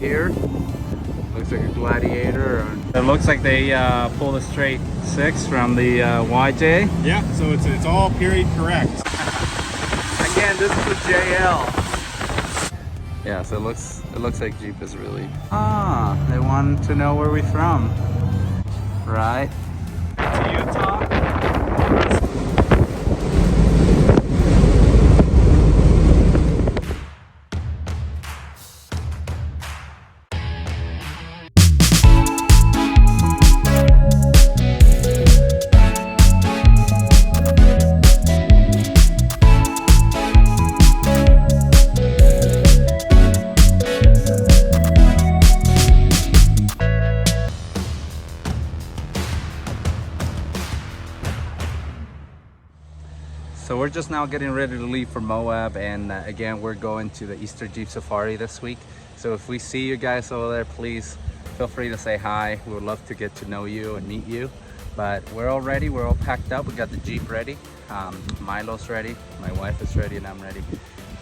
Here looks like a Gladiator. It looks like they pulled a straight 6 from the YJ. Yeah, so it's all period correct. Again, this is a JL. Yeah, so it looks like Jeep is really. They want to know where we're from, right? Utah. So we're just now getting ready to leave for Moab, and again, we're going to the Easter Jeep Safari this week. So if we see you guys over there, please feel free to say hi. We would love to get to know you and meet you. But we're all ready, we're all packed up. We got the Jeep ready, Milo's ready, my wife is ready, and I'm ready.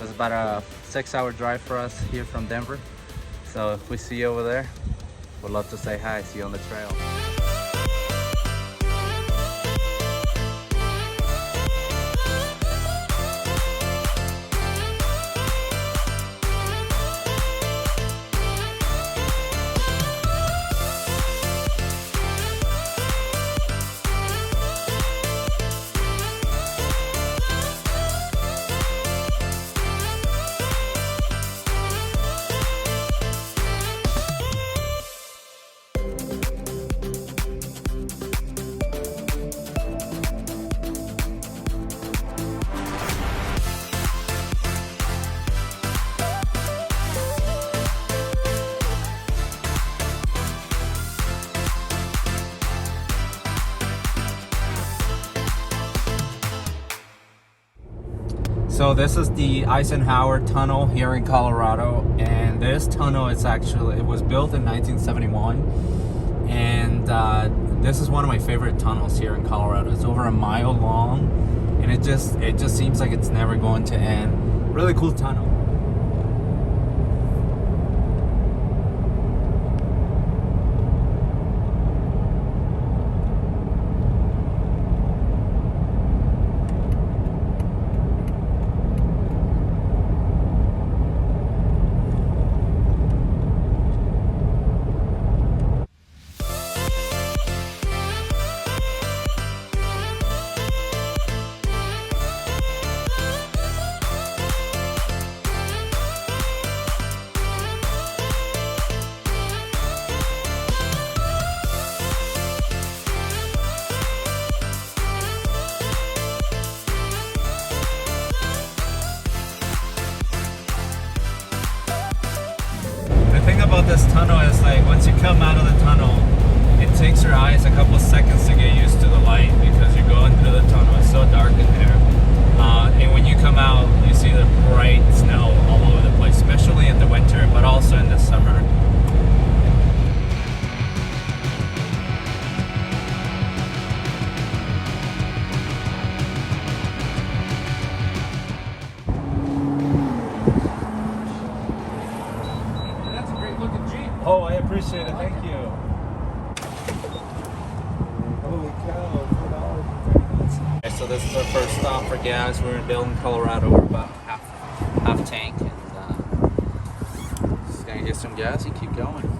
It's about a 6-hour drive for us here from Denver. So if we see you over there, we'd love to say hi, see you on the trail. So this is the Eisenhower Tunnel here in Colorado, and this tunnel it was built in 1971, and this is one of my favorite tunnels here in Colorado. It's over a mile long, and it just seems like it's never going to end. Really cool tunnel. The thing about this tunnel is, like, once you come out of the tunnel, it takes your eyes a couple seconds to get used to the light because you're going through the tunnel. It's so dark in there. And when you come out, you see the bright snow all over the place, especially in the winter, but also in the summer. Oh, I appreciate it. Thank you. Holy cow, $4. Okay, so this is our first stop for gas. We're in Dillon, Colorado. We're about half tank, and just gonna get some gas and keep going.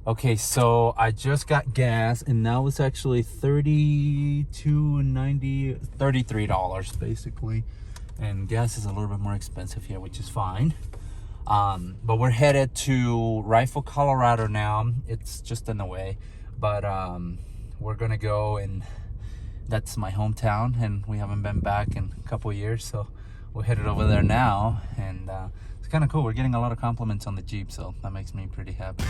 Okay, so I just got gas, and now it's actually $33 basically, and gas is a little bit more expensive here, which is fine. But we're headed to Rifle, Colorado now. It's just in the way, but we're gonna go, and that's my hometown, and we haven't been back in a couple years, so we're headed over there now, and it's kind of cool. We're getting a lot of compliments on the Jeep, so that makes me pretty happy.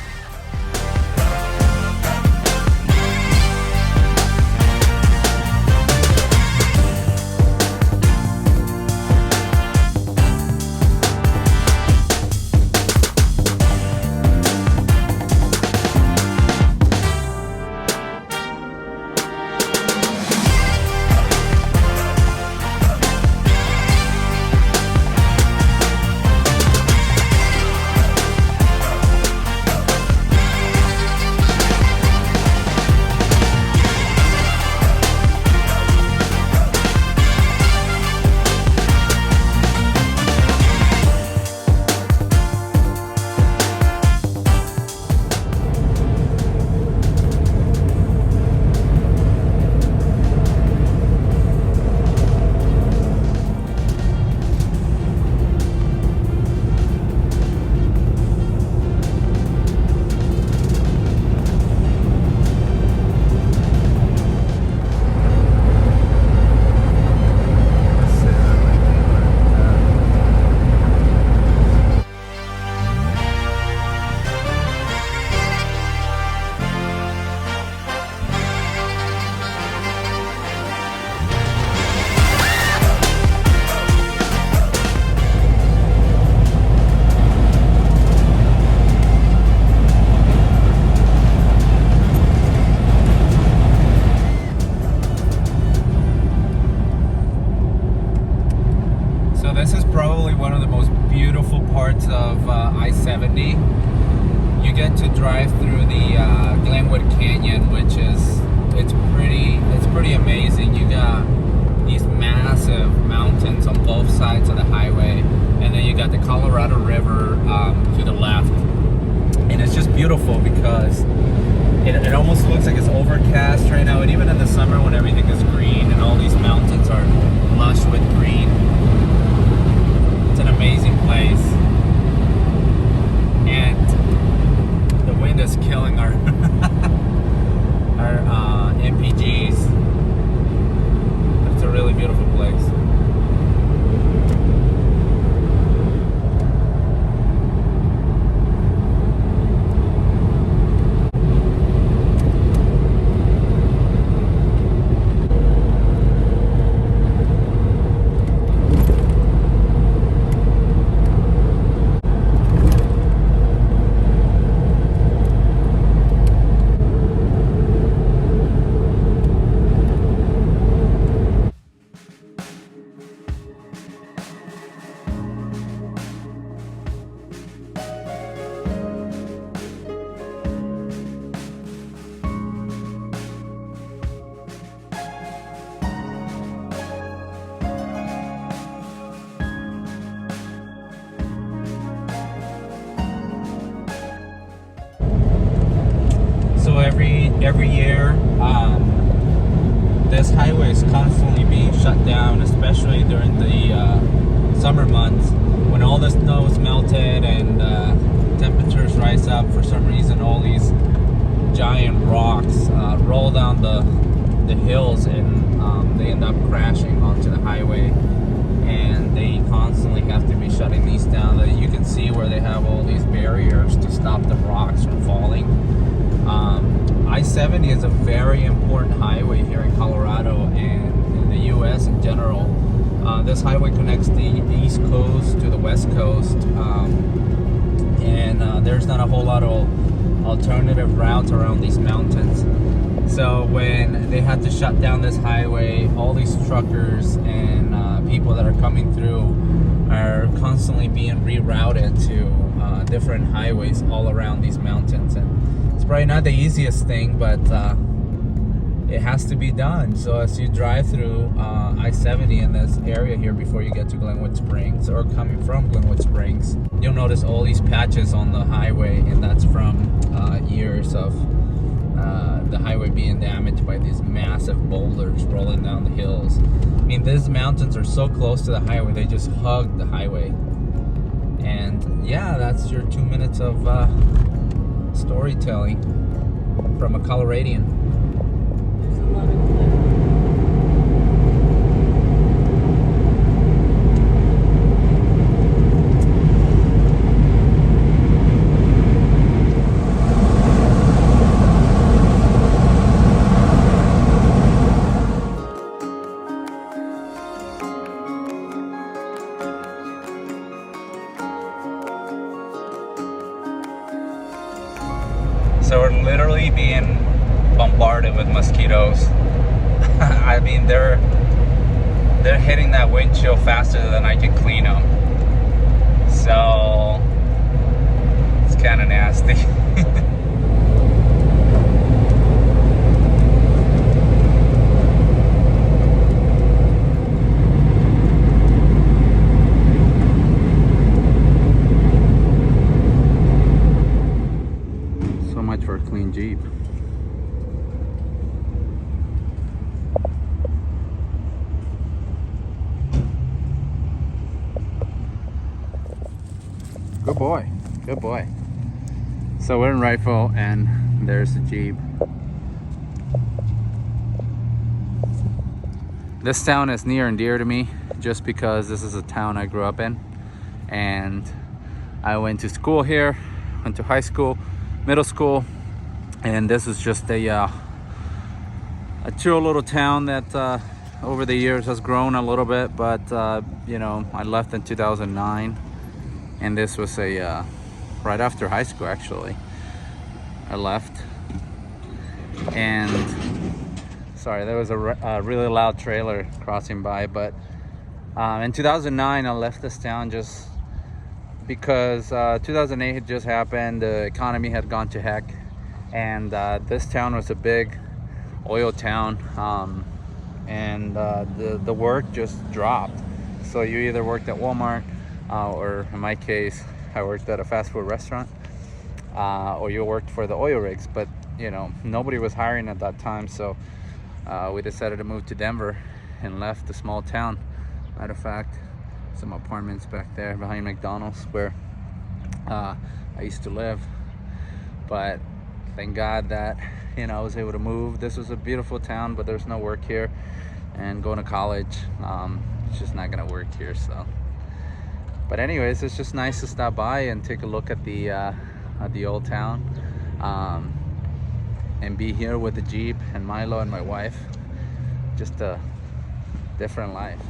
I-70, you get to drive through the Glenwood Canyon, which is it's pretty amazing. You got these massive mountains on both sides of the highway, and then you got the Colorado River to the left, and it's just beautiful because it almost looks like it's overcast right now, and even in the summer when everything is green and all these mountains are lush with green, it's an amazing place. And the wind is killing our our MPGs. It's a really beautiful place. Every year, this highway is constantly being shut down, especially during the summer months when all the snow is melted and temperatures rise up. For some reason, all these giant rocks roll down the hills, and they end up crashing onto the highway, and they constantly have to be shutting these down. You can see where they have all these barriers to stop the rocks from falling. I-70 is a very important highway here in Colorado and in the U.S. in general. This highway connects the East Coast to the West Coast, and there's not a whole lot of alternative routes around these mountains. So when they had to shut down this highway, all these truckers and people that are coming through are constantly being rerouted to different highways all around these mountains. And it's probably not the easiest thing, but it has to be done. So as you drive through I-70 in this area here before you get to Glenwood Springs, or coming from Glenwood Springs, you'll notice all these patches on the highway, and that's from years of the highway being damaged by these massive boulders rolling down the hills. I mean, these mountains are so close to the highway, they just hug the highway. And yeah, that's your 2 minutes of storytelling from a Coloradian. There's a lot of glare. So we're literally being bombarded with mosquitoes. I mean, they're hitting that windshield faster than I can clean them. So it's kind of nasty. For a clean Jeep. Good boy, good boy. So we're in Rifle, and there's the Jeep. This town is near and dear to me just because this is a town I grew up in, and I went to school here, went to high school, middle school, and this is just a chill little town that over the years has grown a little bit, but you know, I left in 2009, and this was a right after high school. Actually, I left, and sorry, there was a really loud trailer crossing by, but in 2009 I left this town just because 2008 had just happened. The economy had gone to heck, and this town was a big oil town, and the work just dropped. So you either worked at Walmart, or in my case, I worked at a fast food restaurant, or you worked for the oil rigs. But you know, nobody was hiring at that time, so we decided to move to Denver and left the small town. Matter of fact, some apartments back there behind McDonald's where I used to live. But thank God that, you know, I was able to move. This was a beautiful town, but there's no work here, and going to college, it's just not gonna work here. So, but anyways, it's just nice to stop by and take a look at the old town, and be here with the Jeep and Milo and my wife. Just a different life.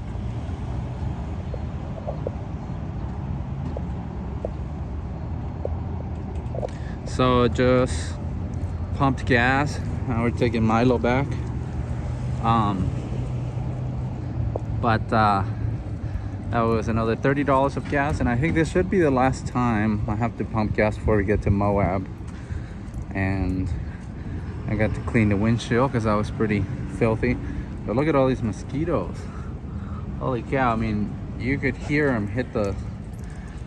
So just pumped gas. Now we're taking Milo back. But that was another $30 of gas, and I think this should be the last time I have to pump gas before we get to Moab. And I got to clean the windshield because I was pretty filthy. But look at all these mosquitoes. Holy cow, I mean, you could hear them hit the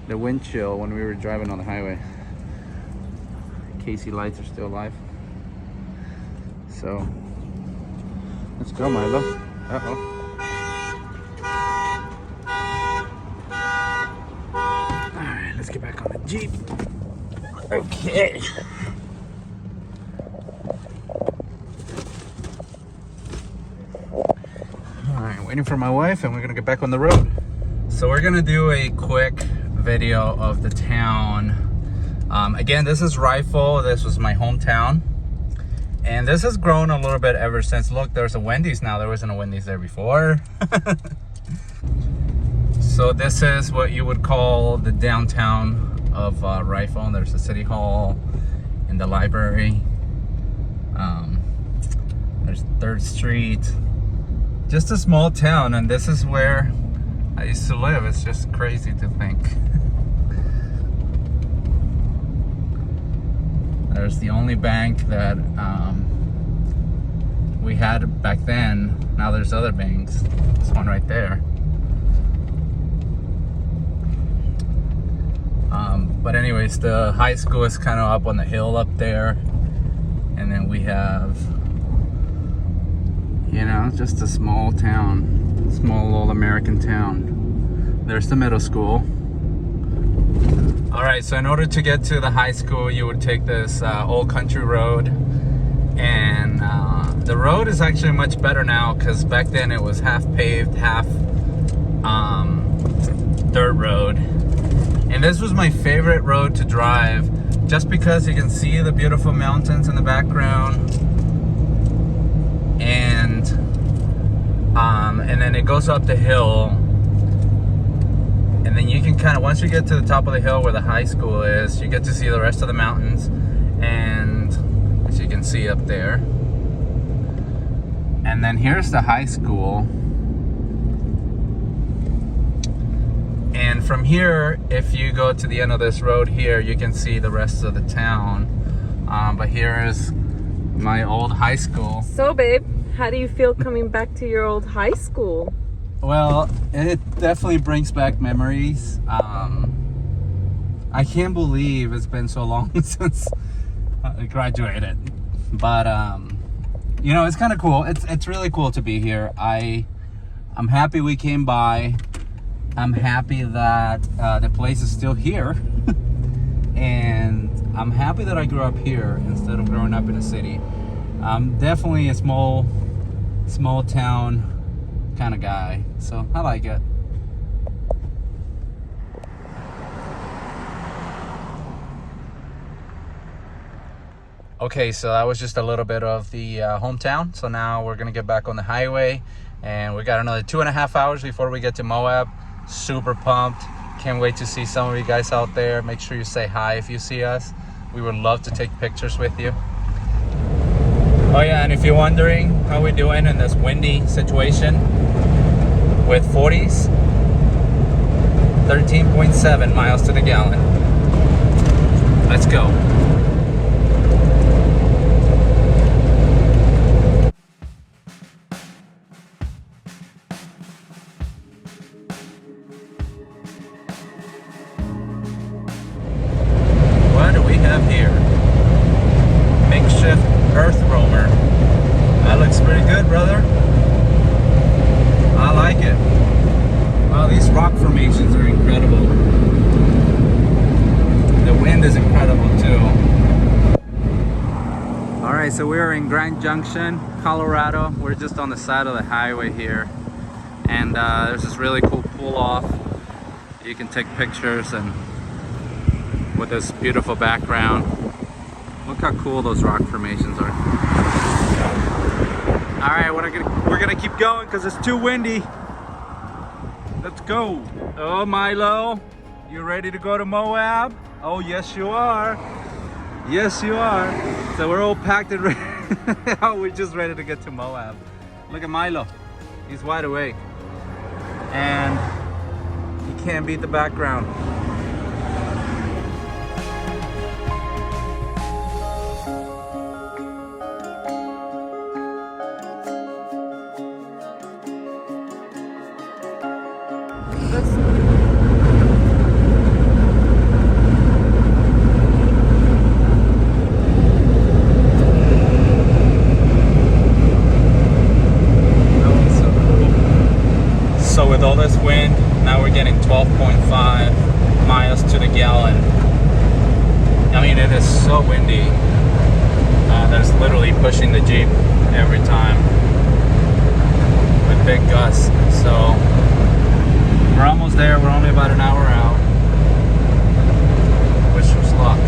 windshield when we were driving on the highway. Casey lights are still alive. So let's go, Milo. Uh-oh. Alright, let's get back on the Jeep. Okay. Alright, waiting for my wife, and we're gonna get back on the road. So we're gonna do a quick video of the town. Again, this is Rifle. This was my hometown, and this has grown a little bit ever since. Look, there's a Wendy's now. There wasn't a Wendy's there before. So this is what you would call the downtown of Rifle. There's the city hall and the library. There's 3rd Street. Just a small town, and this is where I used to live. It's just crazy to think. There's the only bank that we had back then. Now there's other banks. This one right there. But anyways, the high school is kind of up on the hill up there. And then we have, you know, just a small town. Small old American town. There's the middle school. Alright, so in order to get to the high school, you would take this old country road. And the road is actually much better now, because back then it was half paved, half dirt road. And this was my favorite road to drive, just because you can see the beautiful mountains in the background. And then it goes up the hill. And then you can kind of, once you get to the top of the hill where the high school is, you get to see the rest of the mountains. And as you can see up there. And then here's the high school. And from here, if you go to the end of this road here, you can see the rest of the town. But here is my old high school. So, babe, how do you feel coming back to your old high school? Well, it definitely brings back memories. I can't believe it's been so long since I graduated. But you know, it's kind of cool. It's really cool to be here. I'm happy we came by. I'm happy that the place is still here. And I'm happy that I grew up here instead of growing up in a city. I'm definitely a small town kind of guy, so I like it. Okay, so that was just a little bit of the hometown. So now we're gonna get back on the highway, and we got another 2.5 hours before we get to Moab. Super pumped. Can't wait to see some of you guys out there. Make sure you say hi if you see us. We would love to take pictures with you. Oh yeah, and if you're wondering how we're doing in this windy situation with 40s, 13.7 miles to the gallon. Let's go. What do we have here? Makeshift earth roamer. That looks pretty good, brother. I like it. Wow, these rock formations are incredible. The wind is incredible too. All right, so we are in Grand Junction, Colorado. We're just on the side of the highway here. And there's this really cool pull off. You can take pictures and with this beautiful background. Look how cool those rock formations are. All right, we're gonna keep going because it's too windy. Let's go. Oh, Milo, you ready to go to Moab? Oh, yes you are. Yes you are. So we're all packed and ready. We're just ready to get to Moab. Look at Milo. He's wide awake. And you can't beat the background. So with all this wind, now we're getting 12.5 miles to the gallon. I mean, it is so windy. That's literally pushing the Jeep every time with big gusts. So we're almost there. We're only about an hour out. Wish us luck.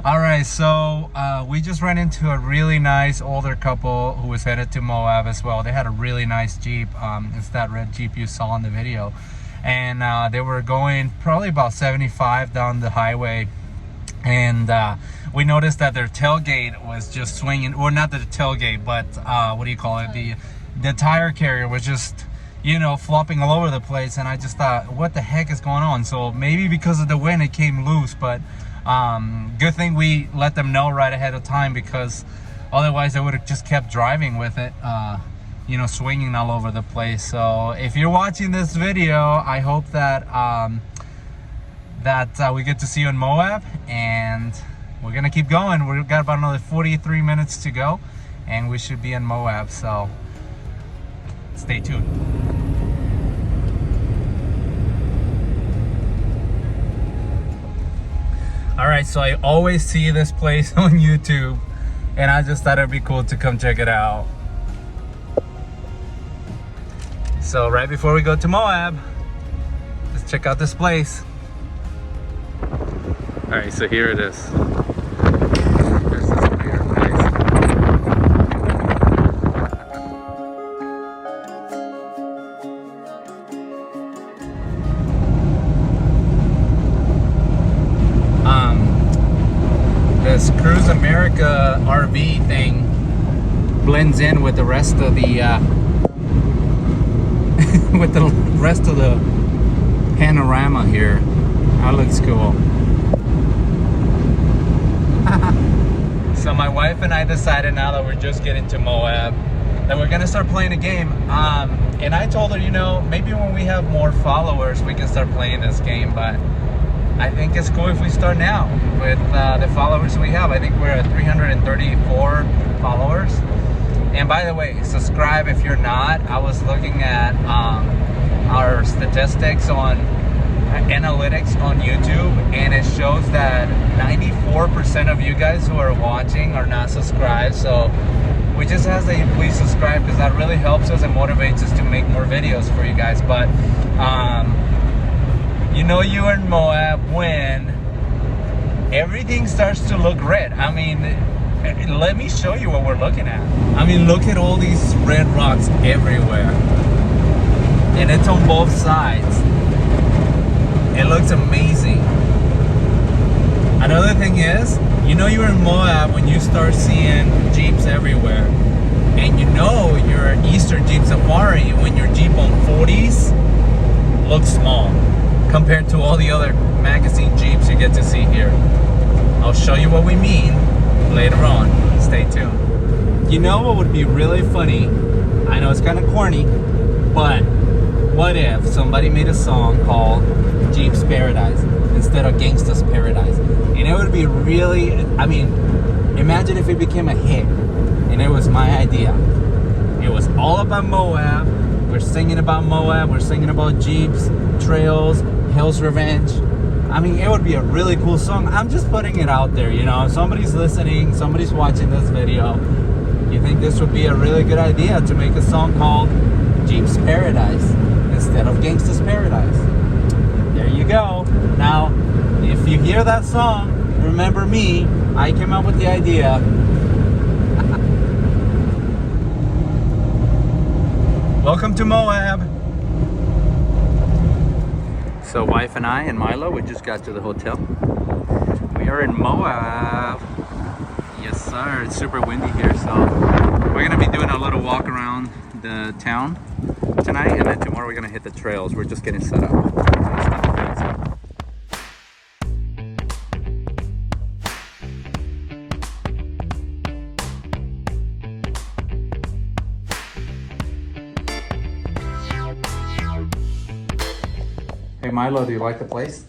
All right, so we just ran into a really nice older couple who was headed to Moab as well. They had a really nice Jeep. It's that red Jeep you saw in the video. And they were going probably about 75 down the highway. And we noticed that their tailgate was just swinging. Well, not the tailgate, but what do you call it? The tire carrier was just, you know, flopping all over the place. And I just thought, what the heck is going on? So maybe because of the wind, it came loose. But good thing we let them know right ahead of time, because otherwise they would have just kept driving with it, you know, swinging all over the place. So if you're watching this video, I hope that we get to see you in Moab, and we're gonna keep going. We've got about another 43 minutes to go and we should be in Moab, so stay tuned. All right, so I always see this place on YouTube, and I just thought it'd be cool to come check it out. So right before we go to Moab, let's check out this place. All right, so here it is. Here's this weird place. This Cruise America RV thing blends in with the rest of the with the rest of the panorama here. That looks cool. So my wife and I decided, now that we're just getting to Moab, that we're gonna start playing a game. And I told her, you know, maybe when we have more followers, we can start playing this game. But I think it's cool if we start now with the followers we have. I think we're at 334 followers. And by the way, subscribe if you're not. I was looking at our statistics on analytics on YouTube, and it shows that 94% of you guys who are watching are not subscribed. So we just ask that you please subscribe, because that really helps us and motivates us to make more videos for you guys. But you know, you're in Moab when everything starts to look red. I mean, let me show you what we're looking at. I mean, look at all these red rocks everywhere, and it's on both sides. It looks amazing. Another thing is, you know you're in Moab when you start seeing Jeeps everywhere. And you know you're at Easter Jeep Safari when your Jeep on 40s looks small compared to all the other magazine Jeeps you get to see here. I'll show you what we mean later on. Stay tuned. You know what would be really funny? I know it's kind of corny, but what if somebody made a song called Jeep's Paradise instead of Gangsta's Paradise? And it would be really, I mean, imagine if it became a hit and it was my idea. It was all about Moab. We're singing about Moab. We're singing about Jeeps, trails, Hell's Revenge. I mean, it would be a really cool song. I'm just putting it out there, you know. If somebody's listening, somebody's watching this video, you think this would be a really good idea to make a song called Jeep's Paradise instead of Gangsta's Paradise. There you go. Now, if you hear that song, remember me. I came up with the idea. Welcome to Moab. So wife and I and Milo, we just got to the hotel. We are in Moab. Yes sir, it's super windy here, so we're gonna be doing a little walk around the town tonight, and then tomorrow we're gonna hit the trails. We're just getting set up. Hey Milo, do you like the place?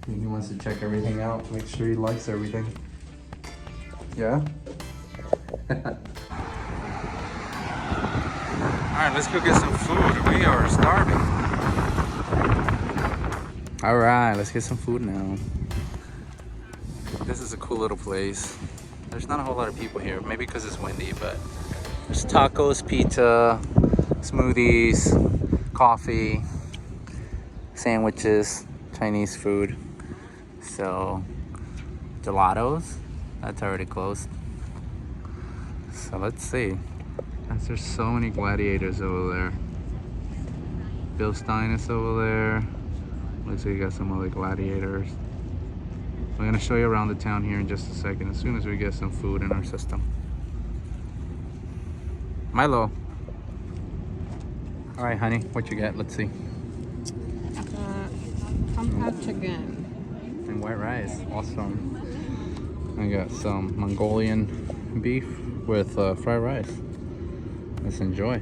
He wants to check everything out, make sure he likes everything. Yeah? Alright, let's go get some food. We are starving. Alright, let's get some food now. This is a cool little place. There's not a whole lot of people here, maybe because it's windy, but there's tacos, pizza, smoothies, coffee, sandwiches, Chinese food. So, gelatos, that's already closed. So let's see. There's so many gladiators over there. Bill Stein is over there. Looks like you got some other gladiators. I'm gonna show you around the town here in just a second, as soon as we get some food in our system. Milo. All right, honey, what you got? Let's see. Pumpkin chicken. And white rice, awesome. I got some Mongolian beef with fried rice. Let's enjoy.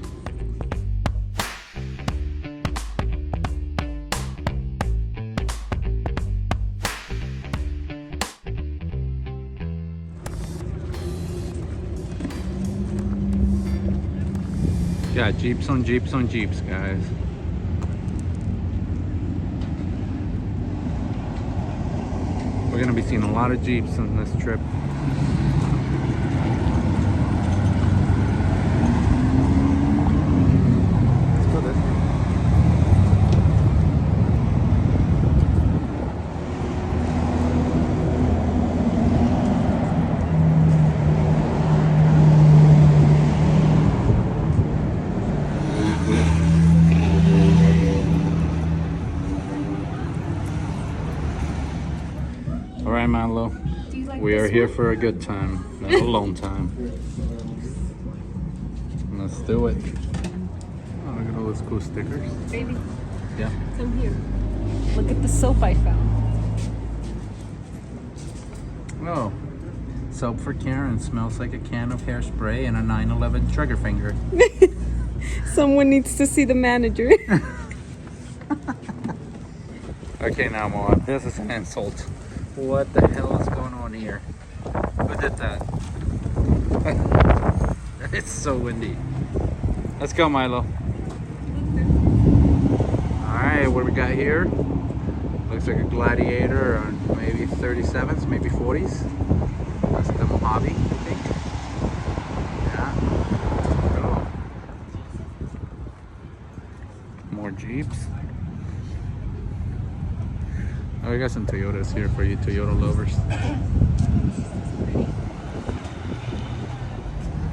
Yeah, Jeeps on Jeeps on Jeeps, guys. We're gonna be seeing a lot of Jeeps on this trip. Let's go this way. All right, Milo. We are here for a good time, not a long time. Let's do it. Oh, look at all those cool stickers. Baby, Yeah. come here. Look at the soap I found. Oh, soap for Karen smells like a can of hairspray and a 9/11 trigger finger. Someone needs to see the manager. Okay, now Moab, this is an insult. What the hell is going on here? Who did that? It's so windy. Let's go, Milo. Alright, what we got here? Looks like a Gladiator, or maybe 37s, maybe 40s. That's the Mojave, I think. Yeah. Cool. More Jeeps. Oh, we got some Toyotas here for you Toyota lovers.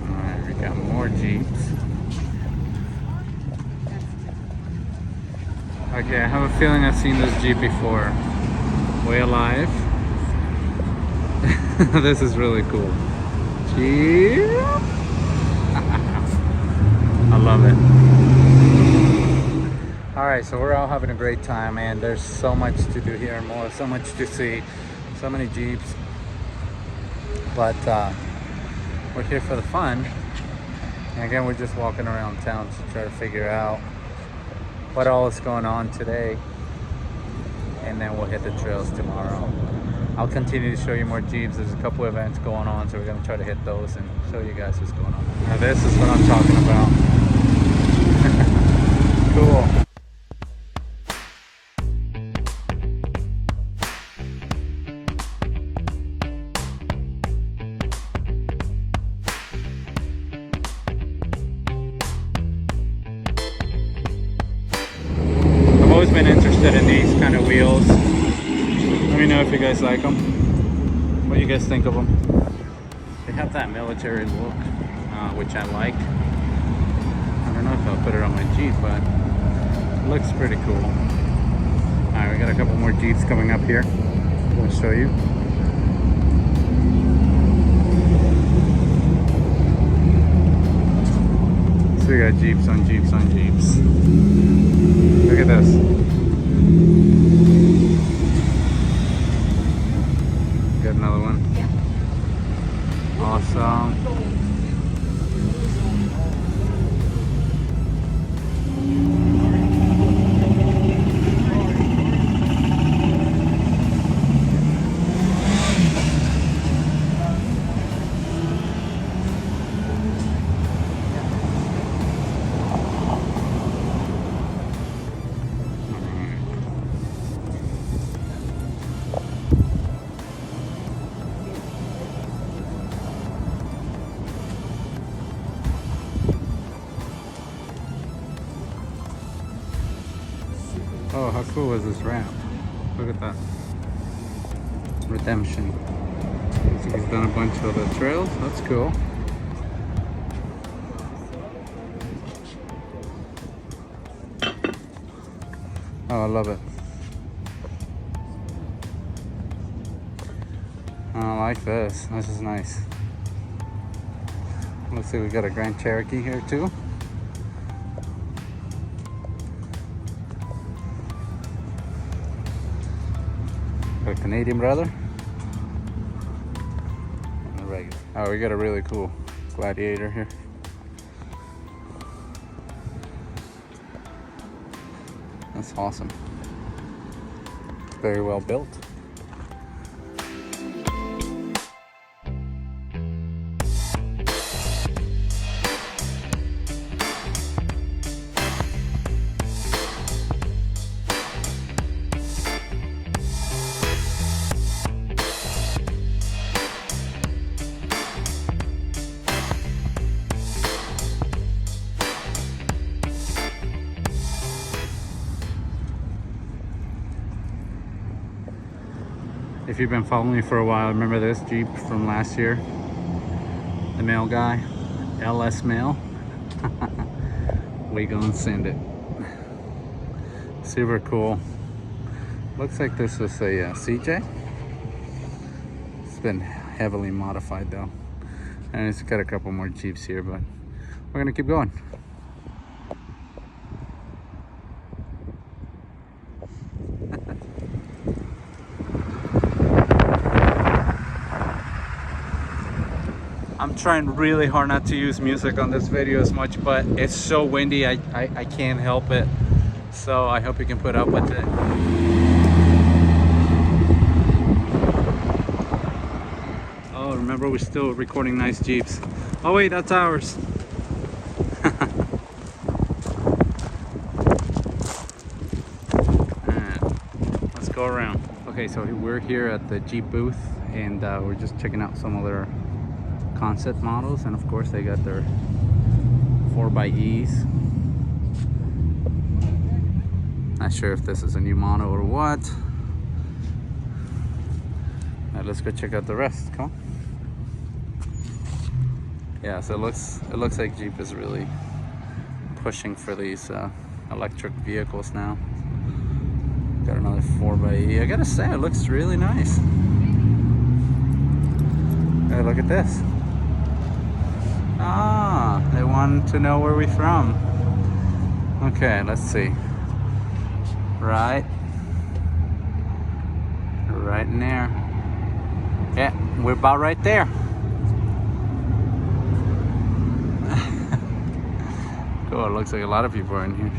Alright, we got more Jeeps. Okay, I have a feeling I've seen this Jeep before. Way alive. This is really cool. Jeep. I love it. All right, so we're all having a great time, and there's so much to do here in Moab, so much to see, so many Jeeps. But we're here for the fun. And again, we're just walking around town to try to figure out what all is going on today. And then we'll hit the trails tomorrow. I'll continue to show you more Jeeps. There's a couple events going on, so we're gonna try to hit those and show you guys what's going on. Now this is what I'm talking about. Cool. I've always been interested in these kind of wheels. Let me know if you guys like them. What do you guys think of them? They have that military look, which I like. I don't know if I'll put it on my Jeep, but it looks pretty cool. Alright, we got a couple more Jeeps coming up here. I'm going to show you. So we got Jeeps on Jeeps on Jeeps. Look at this. Got another one. Awesome. Oh, how cool is this ramp? Look at that. Redemption. Looks like he's done a bunch of the trails. That's cool. Oh, I love it. I like this. This is nice. Let's see, we got a Grand Cherokee here too. Got a Canadian brother. And a regular. Oh, we got a really cool Gladiator here. That's awesome. Very well built. If you've been following me for a while, remember this Jeep from last year? The mail guy, LS Mail. We gonna send it. Super cool. Looks like this is a CJ. It's been heavily modified though. And it's got a couple more Jeeps here, but we're gonna keep going. I'm trying really hard not to use music on this video as much, but it's so windy, I can't help it. So I hope you can put up with it. Oh, remember we're still recording nice Jeeps. Oh wait, that's ours. Let's go around. Okay, so we're here at the Jeep booth, and we're just checking out some of their concept models, and of course they got their 4xEs. Not sure if this is a new model or what. Alright, let's go check out the rest. Come on. Yeah, so it looks like Jeep is really pushing for these electric vehicles now. Got another 4xe. I gotta say, it looks really nice. Hey, look at this. Ah, they want to know where we're from. Okay, let's see. Right in there. Yeah, we're about right there. Cool, it looks like a lot of people are in here.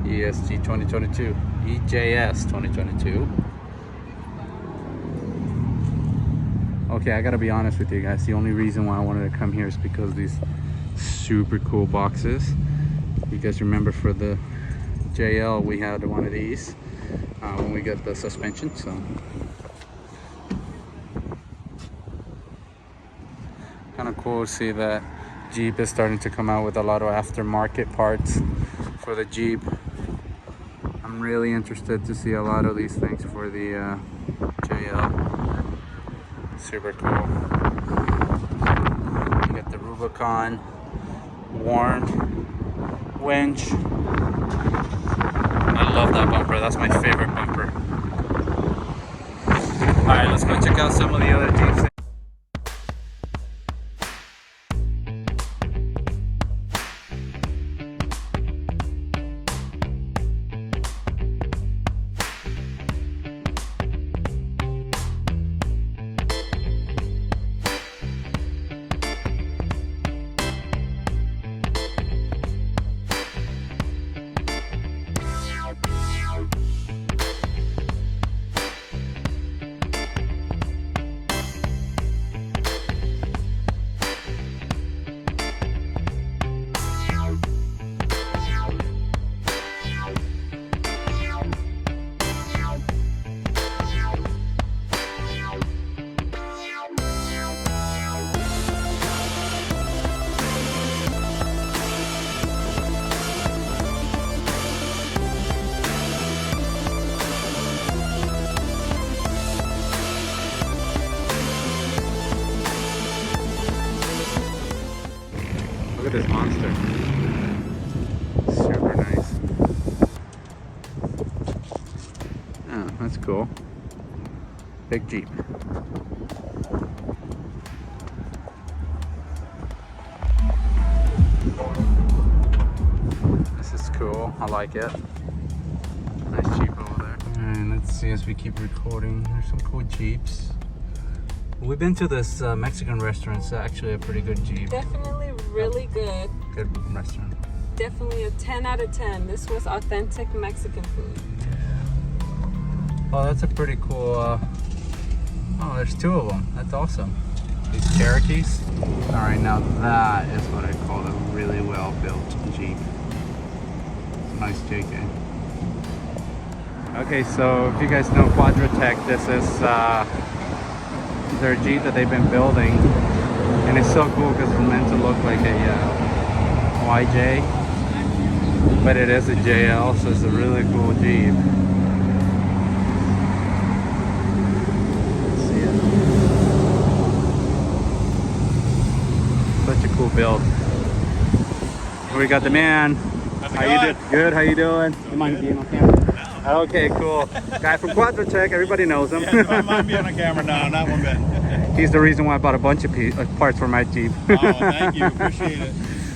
ESG 2022, EJS 2022. Okay, I gotta be honest with you guys. The only reason why I wanted to come here is because of these super cool boxes. You guys remember for the JL we had one of these when we got the suspension, so kind of cool to see that Jeep is starting to come out with a lot of aftermarket parts for the Jeep. I'm really interested to see a lot of these things for the JL. Super cool. You got the Rubicon, Warn, winch. I love that bumper. That's my favorite bumper. All right, let's go check out some of the other Jeeps. Look at this monster. Super nice. Oh, that's cool. Big Jeep. This is cool. I like it. Nice Jeep over there. And let's see as we keep recording. There's some cool Jeeps. We've been to this Mexican restaurant. It's actually a pretty good Jeep. Definitely really good. Good restaurant. Definitely a 10 out of 10. This was authentic Mexican food. Oh, that's a pretty cool. Oh, there's two of them. That's awesome. These Cherokees. All right, now that is what I call a really well-built Jeep. It's a nice JK. Okay, so if you guys know Quadratec, this is their Jeep that they've been building, and it's so cool because it's meant to look like a YJ, but it is a JL, so it's a really cool Jeep. Let's see it. Such a cool build. We got the man. How you doing? Good. How you doing? You mind being on camera? Okay, cool. Guy from Quadratec, everybody knows him. Yeah, I might be on a camera now, not one bit. He's the reason why I bought a bunch of parts for my Jeep. Oh, thank you. Appreciate it.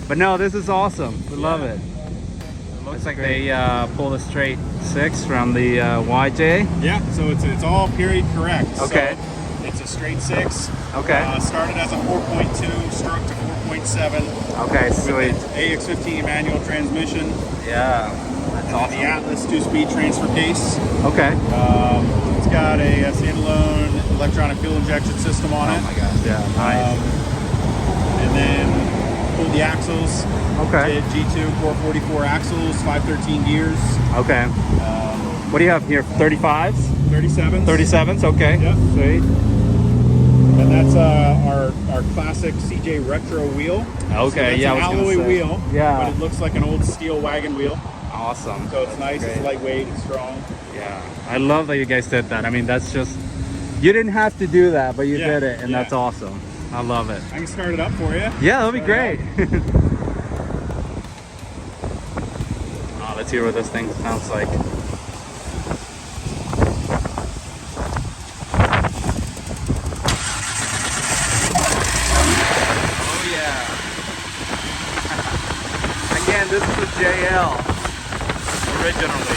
But no, this is awesome. We love it. It looks like they pulled a straight 6 from the YJ. Yeah, so it's all period correct. Okay. So it's a straight 6. Okay. Started as a 4.2, stroke to 4.7. Okay, sweet. AX15 manual transmission. Yeah, that's And awesome. the Atlas 2-speed transfer case. Okay. It's got a standalone electronic fuel injection system on it. Oh my gosh, yeah, nice. And then pulled the axles. Okay. Did G2 444 axles, 513 gears. Okay. What do you have here? 35s? 37s. 37s, okay. Yep. Sweet. And that's our classic CJ retro wheel. Okay, So yeah, I it's was an gonna alloy say. wheel. Yeah. But it looks like an old steel wagon wheel. Awesome. So it's nice, Great. it's lightweight, it's strong. Yeah, I love that you guys did that. I mean, that's just, you didn't have to do that, but you Yeah, did it, and yeah. that's awesome. I love it. I can start it up for you. Yeah, that'll be great. Oh, let's hear what this thing sounds like. man, this is a JL originally.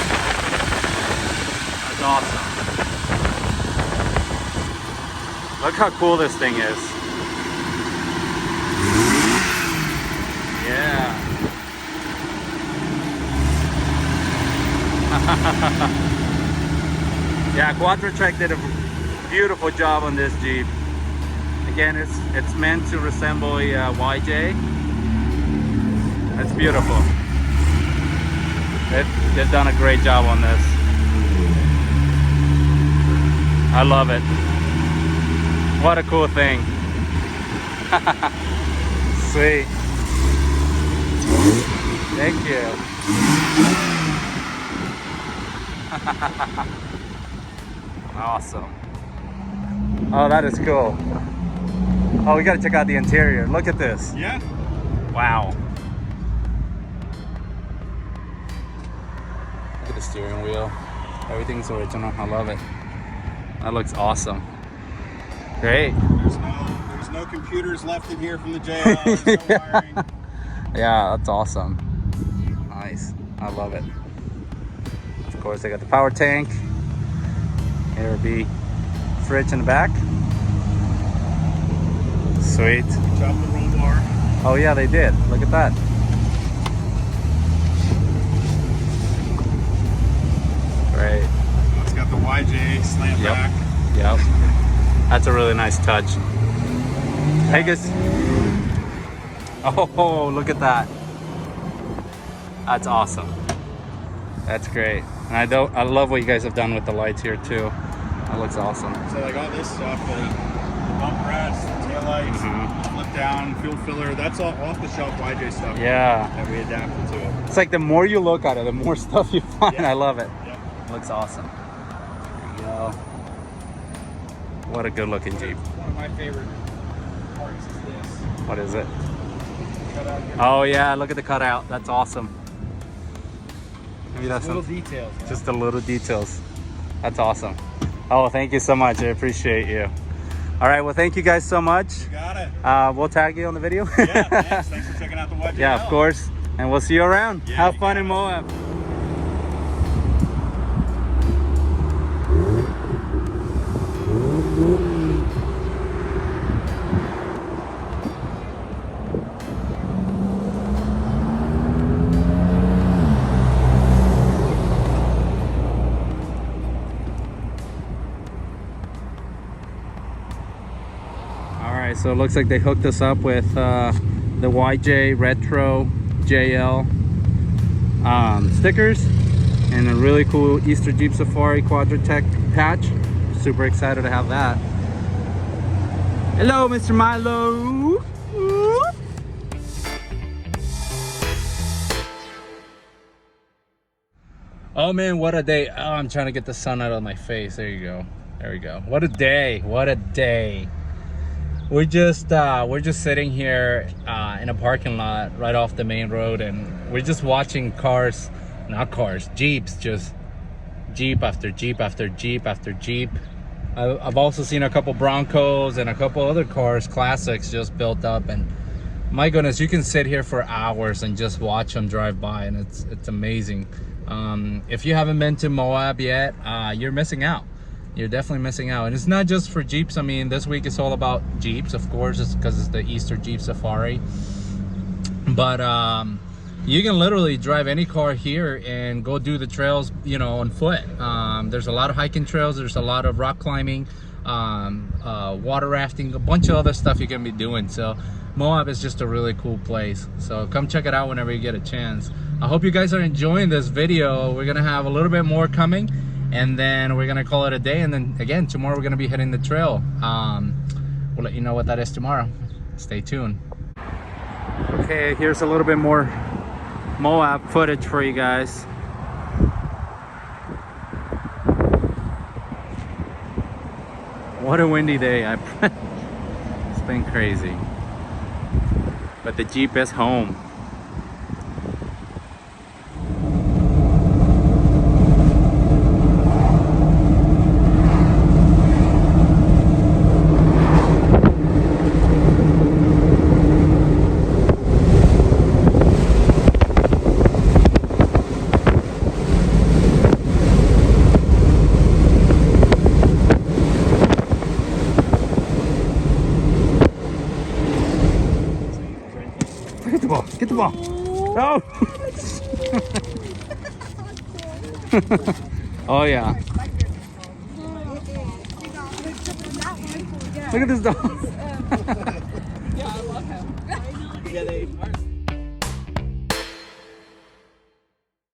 That's awesome. Look how cool this thing is. Yeah. Yeah, Quadratec did a beautiful job on this Jeep. Again, it's meant to resemble a YJ. That's beautiful. They've done a great job on this. I love it. What a cool thing. Sweet. Thank you. Awesome. Oh, that is cool. Oh, we gotta check out the interior. Look at this. Yeah. Wow. Look at the steering wheel. Everything's original. I love it. That looks awesome. Great. There's no computers left in here from the JL. There's no wiring. Yeah, that's awesome. Nice. I love it. Of course, they got the power tank. Here will be fridge in the back. Sweet. Chopped the roll bar. Oh yeah, they did. Look at that. Great. It's got the YJ slant Yep. back. Yep. That's a really nice touch. Hey guys. Oh, look at that. That's awesome. That's great. And I love what you guys have done with the lights here too. That looks awesome. So like all this stuff, the bump rest, the taillights, flip down, fuel filler, that's all off the shelf YJ stuff. Yeah. That we adapted to it. It's like the more you look at it, the more stuff you find. Yeah. I love it. Yep. Looks awesome. There you go. What a good looking Jeep. One of my favorite parts is this. What is it? Cutout here. Oh yeah, look at the cutout. That's awesome. Maybe that's Little some, details. Man. just the little details. That's awesome. Oh, thank you so much. I appreciate you. All right, well, thank you guys so much. You got it. We'll tag you on the video. Yeah, thanks. Thanks for checking out the YJ. Yeah, of course. And we'll see you around. Yeah, Have you fun got in it. Moab. So it looks like they hooked us up with the YJ Retro JL stickers and a really cool Easter Jeep Safari Quadratec patch. Super excited to have that. Hello, Mr. Milo. Oh man, what a day. Oh, I'm trying to get the sun out of my face. There you go. There we go. What a day. What a day. We're just sitting here in a parking lot right off the main road, and we're just watching cars, not cars, Jeeps, just Jeep after Jeep after Jeep after Jeep. I've also seen a couple Broncos and a couple other cars, classics, just built up, and my goodness, you can sit here for hours and just watch them drive by, and it's amazing. If you haven't been to Moab yet, you're missing out. You're definitely missing out. And it's not just for Jeeps. I mean, this week is all about Jeeps, of course. It's because it's the Easter Jeep Safari. But you can literally drive any car here and go do the trails, you know, on foot. There's a lot of hiking trails. There's a lot of rock climbing, water rafting, a bunch of other stuff you can be doing. So Moab is just a really cool place. So come check it out whenever you get a chance. I hope you guys are enjoying this video. We're gonna have a little bit more coming, and then we're gonna call it a day. And then again, tomorrow we're gonna be hitting the trail. We'll let you know what that is tomorrow. Stay tuned. Okay, here's a little bit more Moab footage for you guys. What a windy day. It's been crazy. But the Jeep is home. Get the ball. Oh. Oh yeah. Look at this dog. Yeah, I love him.